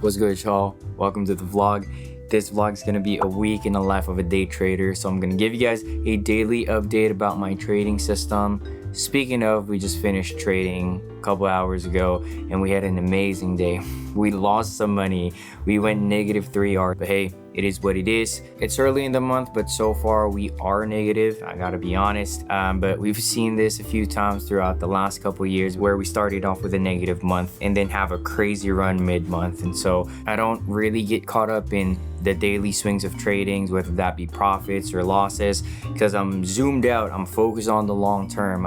What's good, y'all? Welcome to the vlog. This vlog is gonna be a week in the life of a day trader. So I'm gonna give you guys a daily update about my trading system. Speaking of, we just finished trading a couple hours ago and we had an amazing day. We lost some money. We went -3R, but hey, it is what it is. It's early in the month, but so far we are negative. I gotta be honest. But we've seen this a few times throughout the last couple years where we started off with a negative month and then have a crazy run mid-month. And so I don't really get caught up in the daily swings of tradings, whether that be profits or losses, because I'm zoomed out. I'm focused on the long term.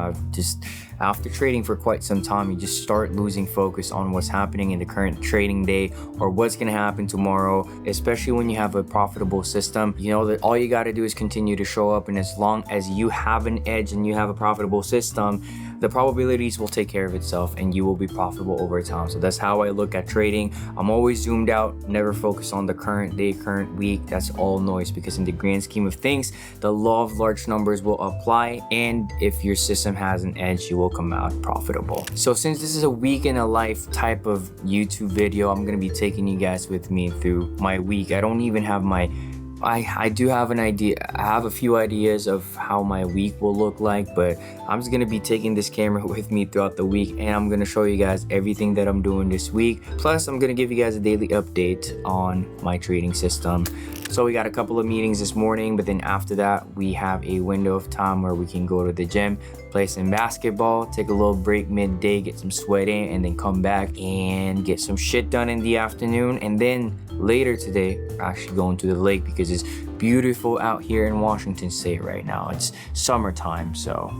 After trading for quite some time, you just start losing focus on what's happening in the current trading day or what's going to happen tomorrow, especially when you have a profitable system. You know that all you got to do is continue to show up, and as long as you have an edge and you have a profitable system, the probabilities will take care of itself and you will be profitable over time. So that's how I look at trading. I'm always zoomed out, never focus on the current day, current week. That's all noise, because in the grand scheme of things, the law of large numbers will apply, and if your system has an edge, you will come out profitable. So since this is a week in a life type of YouTube video, I'm gonna be taking you guys with me through my week. I don't even have my I do have an idea. I have a few ideas of how my week will look like, but I'm just gonna be taking this camera with me throughout the week, and I'm gonna show you guys everything that I'm doing this week. Plus, I'm gonna give you guys a daily update on my trading system. So we got a couple of meetings this morning, but then after that, we have a window of time where we can go to the gym, play some basketball, take a little break midday, get some sweat in, and then come back and get some shit done in the afternoon. And then later today, we're actually going to the lake because it's beautiful out here in Washington State right now. It's summertime, so.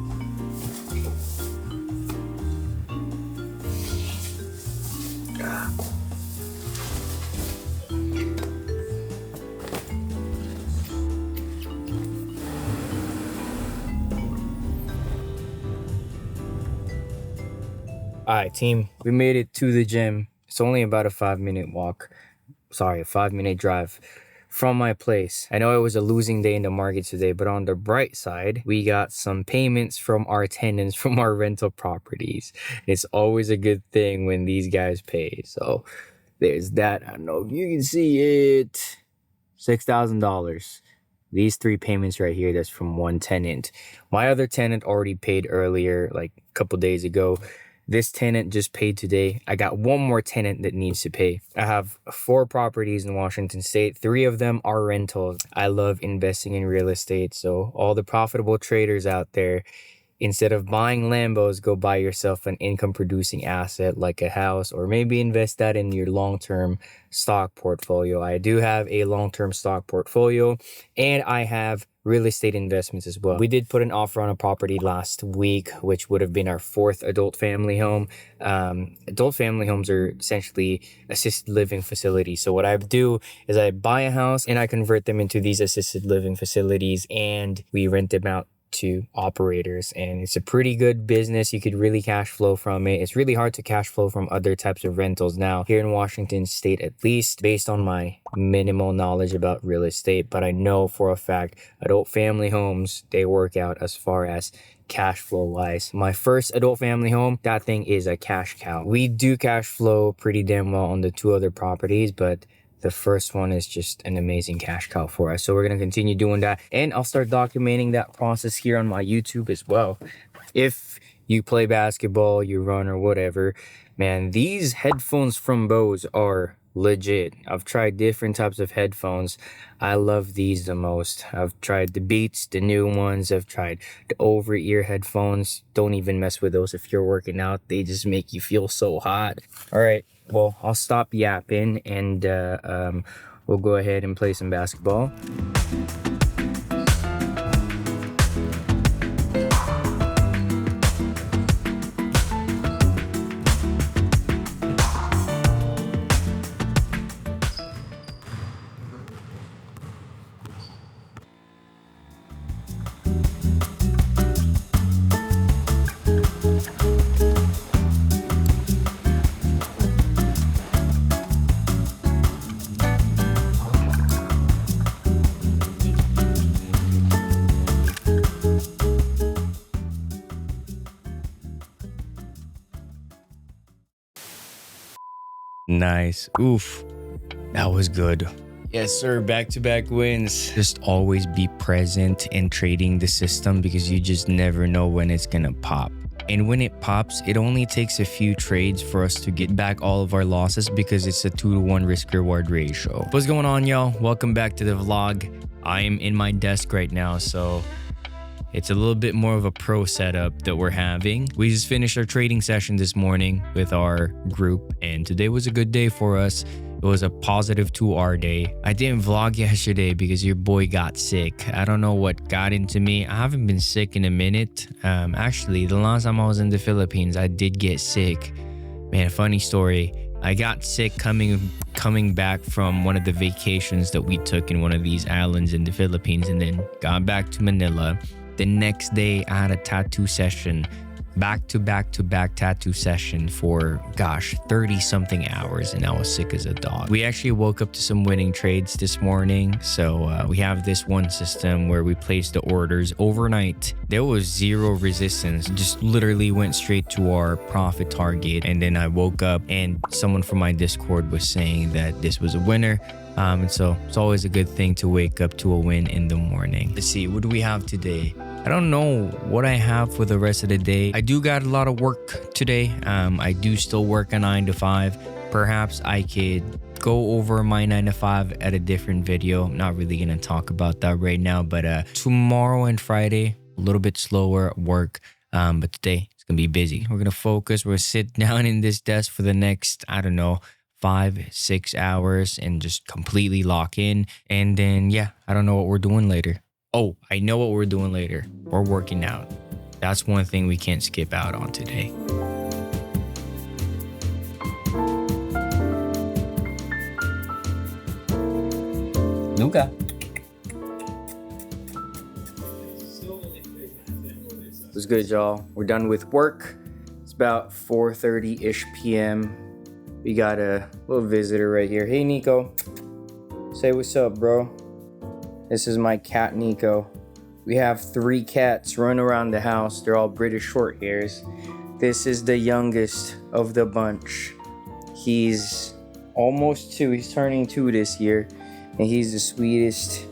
All right, team, we made it to the gym. It's only about a 5-minute walk. Sorry, a 5-minute drive from my place. I know it was a losing day in the market today, but on the bright side, we got some payments from our tenants from our rental properties. It's always a good thing when these guys pay. So there's that. I don't know if you can see it. $6,000. These 3 payments right here, that's from one tenant. My other tenant already paid earlier, like a couple days ago. This tenant just paid today. I got one more tenant that needs to pay. I have 4 properties in Washington State. 3 of them are rentals. I love investing in real estate. So all the profitable traders out there, instead of buying Lambos, go buy yourself an income producing asset like a house, or maybe invest that in your long-term stock portfolio. I do have a long-term stock portfolio, and I have real estate investments as well. We did put an offer on a property last week, which would have been our 4th adult family home. Adult family homes are essentially assisted living facilities. So what I do is I buy a house and I convert them into these assisted living facilities, and we rent them out to operators, and it's a pretty good business. You could really cash flow from it. It's really hard to cash flow from other types of rentals now here in Washington State, at least based on my minimal knowledge about real estate. But I know for a fact adult family homes, they work out as far as cash flow wise. My first adult family home, that thing is a cash cow. We do cash flow pretty damn well on the 2 other properties, but the first one is just an amazing cash cow for us. So we're going to continue doing that. And I'll start documenting that process here on my YouTube as well. If you play basketball, you run or whatever, man, these headphones from Bose are legit. I've tried different types of headphones. I love these the most. I've tried the Beats, the new ones. I've tried the over-ear headphones. Don't even mess with those if you're working out. They just make you feel so hot. All right. Well, I'll stop yapping, and we'll go ahead and play some basketball. Nice. Oof. That was good. Yes, sir. Back-to-back wins. Just always be present in trading the system because you just never know when it's gonna pop. And when it pops, it only takes a few trades for us to get back all of our losses because it's a 2-to-1 risk-reward ratio. What's going on, y'all? Welcome back to the vlog. I am in my desk right now, so it's a little bit more of a pro setup that we're having. We just finished our trading session this morning with our group, and today was a good day for us. It was a positive 2R day. I didn't vlog yesterday because your boy got sick. I don't know what got into me. I haven't been sick in a minute. Actually, the last time I was in the Philippines, I did get sick. Man, funny story. I got sick coming back from one of the vacations that we took in one of these islands in the Philippines, and then got back to Manila. The next day, I had a tattoo session, back-to-back tattoo session for, 30-something hours, and I was sick as a dog. We actually woke up to some winning trades this morning. So we have this one system where we placed the orders overnight. There was zero resistance, just literally went straight to our profit target. And then I woke up and someone from my Discord was saying that this was a winner. And so it's always a good thing to wake up to a win in the morning. Let's see, what do we have today? I don't know what I have for the rest of the day. I do got a lot of work today. I do still work a 9 to 5. Perhaps I could go over my 9 to 5 at a different video. I'm not really gonna talk about that right now, but tomorrow and Friday, a little bit slower at work. But today it's gonna be busy. We're gonna focus. We're gonna sit down in this desk for the next, 5-6 hours and just completely lock in. And then, yeah, I don't know what we're doing later. Oh, I know what we're doing later. We're working out. That's one thing we can't skip out on today. Nuka. What's good, y'all? We're done with work. It's about 4:30-ish p.m. We got a little visitor right here. Hey, Nico. Say what's up, bro. This is my cat, Nico. We have 3 cats running around the house. They're all British short hairs. This is the youngest of the bunch. He's almost 2. He's turning 2 this year. And he's the sweetest.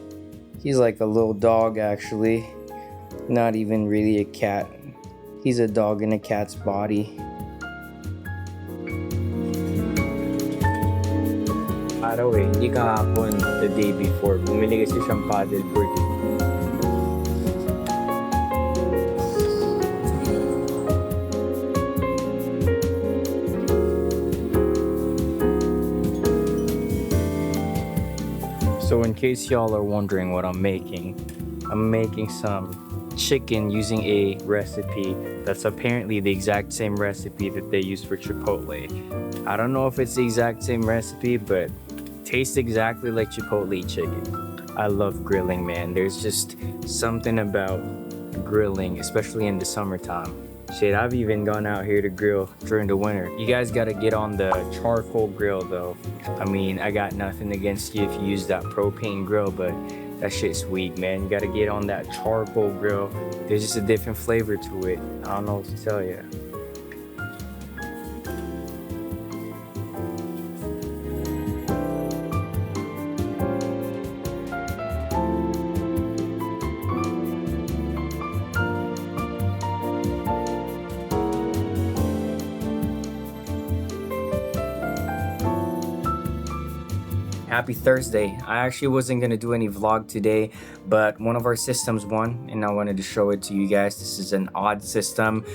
He's like a little dog, actually. Not even really a cat. He's a dog in a cat's body. Araw hindi kahapon, the day before, bumili kasi siyang paddleboard. So in case y'all are wondering what I'm making some chicken using a recipe that's apparently the exact same recipe that they use for Chipotle. I don't know if it's the exact same recipe, but tastes exactly like Chipotle chicken. I love grilling, man. There's just something about grilling, especially in the summertime. Shit, I've even gone out here to grill during the winter. You guys gotta get on the charcoal grill though. I mean, I got nothing against you if you use that propane grill, but that shit's weak, man. You gotta get on that charcoal grill. There's just a different flavor to it. I don't know what to tell you. Happy Thursday. I actually wasn't gonna do any vlog today, but one of our systems won and I wanted to show it to you guys. This is an odd system.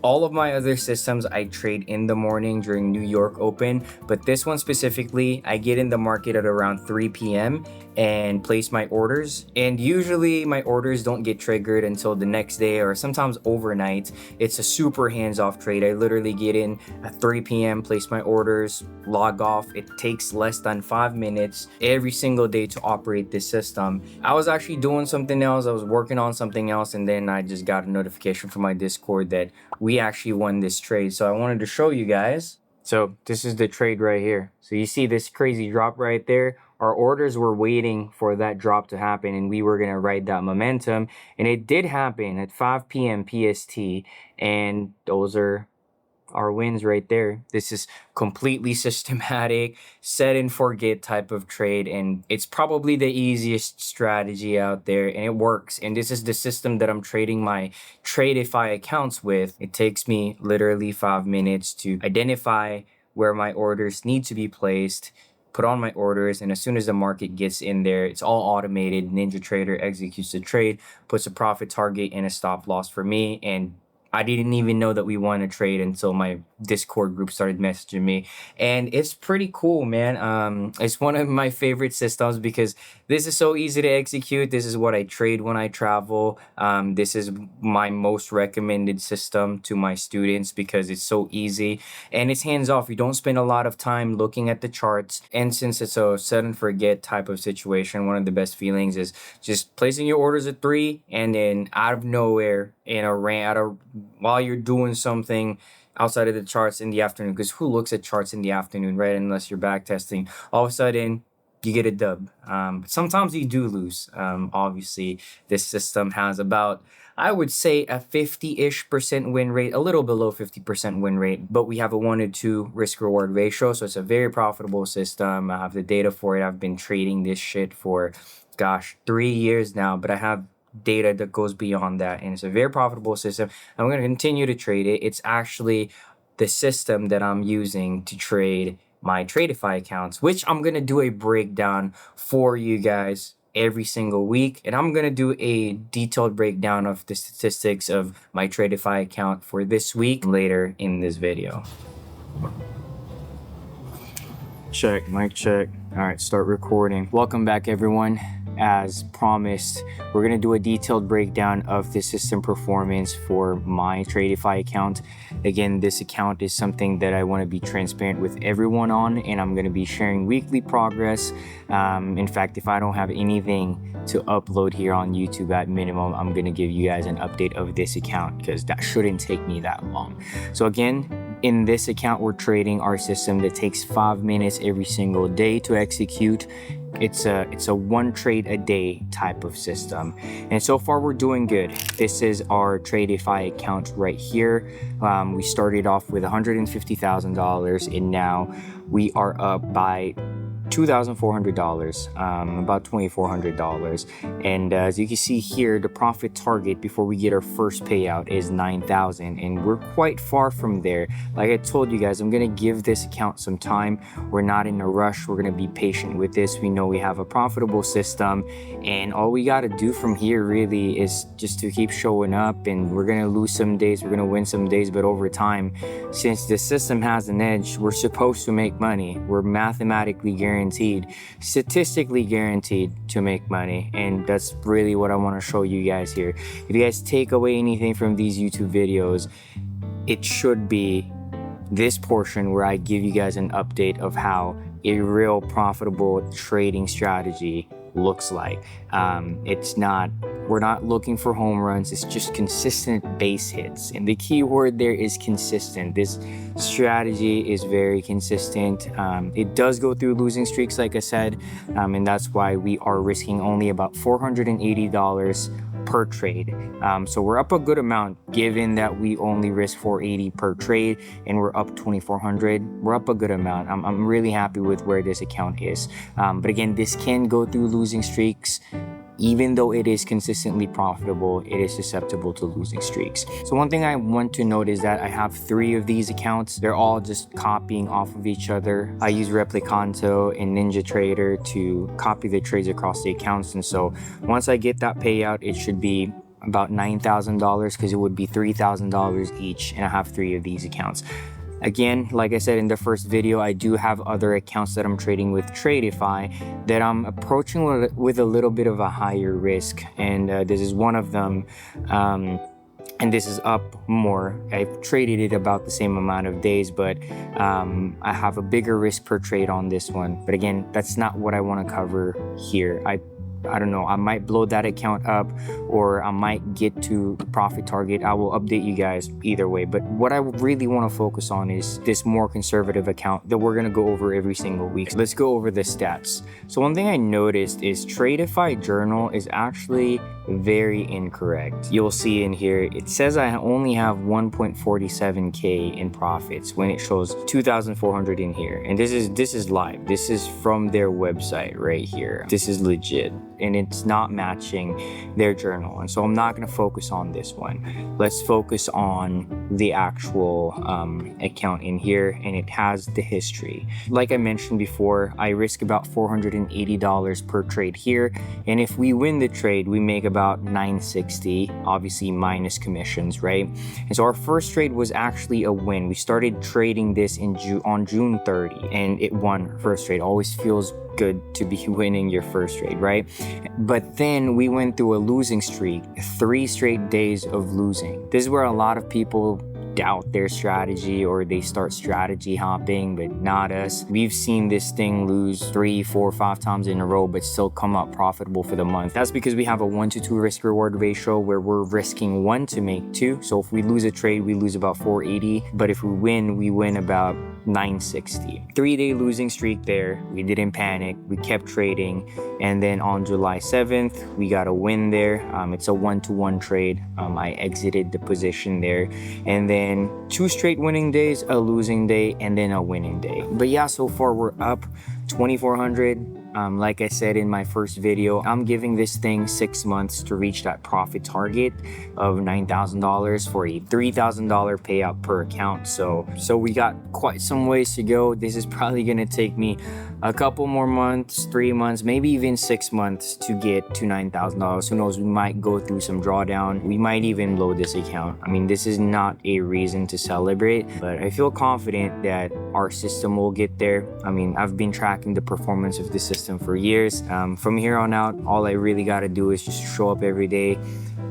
All of my other systems I trade in the morning during New York Open, but this one specifically, I get in the market at around 3 p.m. and place my orders. And usually my orders don't get triggered until the next day or sometimes overnight. It's a super hands-off trade. I literally get in at 3 p.m., place my orders, log off. It takes less than 5 minutes every single day to operate this system. I was actually doing something else. I was working on something else, and then I just got a notification from my Discord that we actually won this trade. So I wanted to show you guys. So this is the trade right here. So you see this crazy drop right there. Our orders were waiting for that drop to happen, and we were gonna ride that momentum. And it did happen at 5 p.m. PST. And those are our wins right there. This is completely systematic, set and forget type of trade, and it's probably the easiest strategy out there, and it works. And this is the system that I'm trading my Tradeify accounts with. It takes me literally 5 minutes to identify where my orders need to be placed, put on my orders, and as soon as the market gets in there, it's all automated. NinjaTrader executes the trade, puts a profit target and a stop loss for me, and I didn't even know that we won a trade until my Discord group started messaging me. And it's pretty cool, man. It's one of my favorite systems because this is so easy to execute. This is what I trade when I travel. This is my most recommended system to my students because it's so easy and it's hands off. You don't spend a lot of time looking at the charts. And since it's a set and forget type of situation, one of the best feelings is just placing your orders at 3 and then out of nowhere while you're doing something outside of the charts in the afternoon, because who looks at charts in the afternoon, right? Unless you're back testing, all of a sudden you get a dub. But sometimes you do lose. Obviously, this system has about, I would say, a 50-ish% win rate, a little below 50% win rate, but we have a 1-to-2 risk reward ratio. So it's a very profitable system. I have the data for it. I've been trading this shit for, 3 years now, but I have data that goes beyond that, and it's a very profitable system. I'm going to continue to trade it. It's actually the system that I'm using to trade my Tradeify accounts, which I'm going to do a breakdown for you guys every single week, and I'm going to do a detailed breakdown of the statistics of my Tradeify account for this week later in this video. Check, mic check. All right, start recording. Welcome back, everyone. As promised, we're going to do a detailed breakdown of the system performance for my Tradeify account. Again, this account is something that I want to be transparent with everyone on, and I'm going to be sharing weekly progress. In fact, if I don't have anything to upload here on YouTube at minimum, I'm going to give you guys an update of this account because that shouldn't take me that long. So again, in this account, we're trading our system that takes 5 minutes every single day to execute. It's a one trade a day type of system, and so far we're doing good. This is our Tradeify account right here. We started off with $150,000, and now we are up by $2,400, about $2,400. And as you can see here, the profit target before we get our first payout is $9,000, and we're quite far from there. Like I told you guys, I'm gonna give this account some time. We're not in a rush. We're gonna be patient with this. We know we have a profitable system, and all we gotta do from here really is just to keep showing up. And we're gonna lose some days, we're gonna win some days, but over time, since the system has an edge, we're supposed to make money. We're mathematically guaranteed, statistically guaranteed to make money, and that's really what I want to show you guys here. If you guys take away anything from these YouTube videos, it should be this portion where I give you guys an update of how a real profitable trading strategy looks like. We're not looking for home runs. It's just consistent base hits, and the key word there is consistent. This strategy is very consistent. It does go through losing streaks, like I said, and that's why we are risking only about $480 per trade. So we're up a good amount given that we only risk $480 per trade and we're up $2,400. We're up a good amount. I'm really happy with where this account is. But again, this can go through losing streaks. Even though it is consistently profitable, it is susceptible to losing streaks. So one thing I want to note is that I have 3 of these accounts. They're all just copying off of each other. I use Replicanto and NinjaTrader to copy the trades across the accounts. And so once I get that payout, it should be about $9,000 because it would be $3,000 each, and I have 3 of these accounts. Again, like I said in the first video, I do have other accounts that I'm trading with Tradeify that I'm approaching with a little bit of a higher risk, and this is one of them. And this is up more. I've traded it about the same amount of days, but I have a bigger risk per trade on this one. But again, that's not what I want to cover here. I I don't know, I might blow that account up, or I might get to profit target. I will update you guys either way. But what I really want to focus on is this more conservative account that we're going to go over every single week. So let's go over the stats. So one thing I noticed is Tradeify journal is actually very incorrect. You'll see in here, it says I only have 1.47K in profits when it shows 2,400 in here. And this is live. This is from their website right here. This is legit, and it's not matching their journal. And so I'm not going to focus on this one. Let's focus on the actual account in here, and it has the history. Like I mentioned before, I risk about $480 per trade here, and if we win the trade, we make about $960, obviously minus commissions, right? And so our first trade was actually a win. We started trading this on June 30, and it won first trade. Always feels good to be winning your first trade, right? But then we went through a losing streak, 3 straight days of losing. This is where a lot of people doubt their strategy, or they start strategy hopping, but not us. We've seen this thing lose 3, 4, 5 times in a row, but still come up profitable for the month. That's because we have a 1-to-2 risk reward ratio where we're risking 1 to make 2. So if we lose a trade, we lose about 480, but if we win about 960. 3-day losing streak there. We didn't panic. We kept trading. And then on July 7th, we got a win there. It's a 1-to-1 trade. I exited the position there. And then 2 straight winning days, a losing day, and then a winning day. But yeah, so far we're up 2,400. Like I said in my first video, I'm giving this thing 6 months to reach that profit target of $9,000 for a $3,000 payout per account. So we got quite some ways to go. This is probably gonna take me a couple more months, 3 months, maybe even 6 months to get to $9,000. Who knows, we might go through some drawdown. We might even blow this account. I mean, this is not a reason to celebrate, but I feel confident that our system will get there. I mean, I've been tracking the performance of the system for years. From here on out, all I really got to do is just show up every day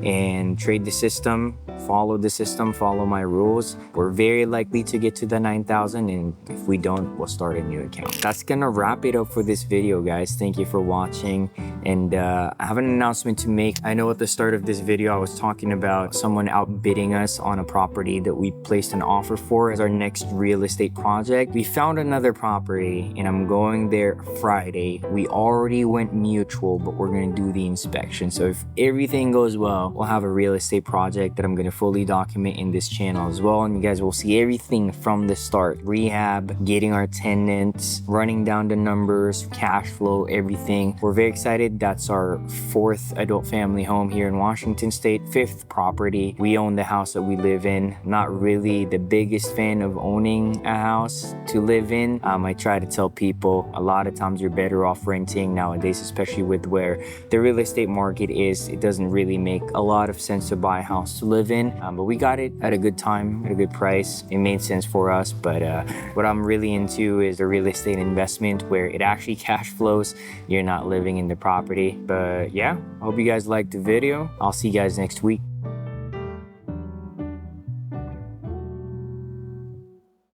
and trade the system, follow my rules. We're very likely to get to the 9,000, and if we don't, we'll start a new account. That's gonna wrap it up for this video, guys. Thank you for watching, and I have an announcement to make. I know at the start of this video I was talking about someone outbidding us on a property that we placed an offer for as our next real estate project. We found another property, and I'm going there Friday. We already went mutual, but we're gonna do the inspection. So if everything goes well, we'll have a real estate project that I'm going to fully document in this channel as well, and you guys will see everything from the start: rehab, getting our tenants, running down the numbers, cash flow, everything. We're very excited. That's our 4th adult family home here in Washington State, 5th property. We own the house that we live in. Not really the biggest fan of owning a house to live in. I try to tell people a lot of times you're better off renting nowadays, especially with where the real estate market is. It doesn't really make a lot of sense to buy a house to live in, but we got it at a good time, at a good price. It made sense for us. But what I'm really into is a real estate investment where it actually cash flows. You're not living in the property. But yeah, I hope you guys liked the video. I'll see you guys next week.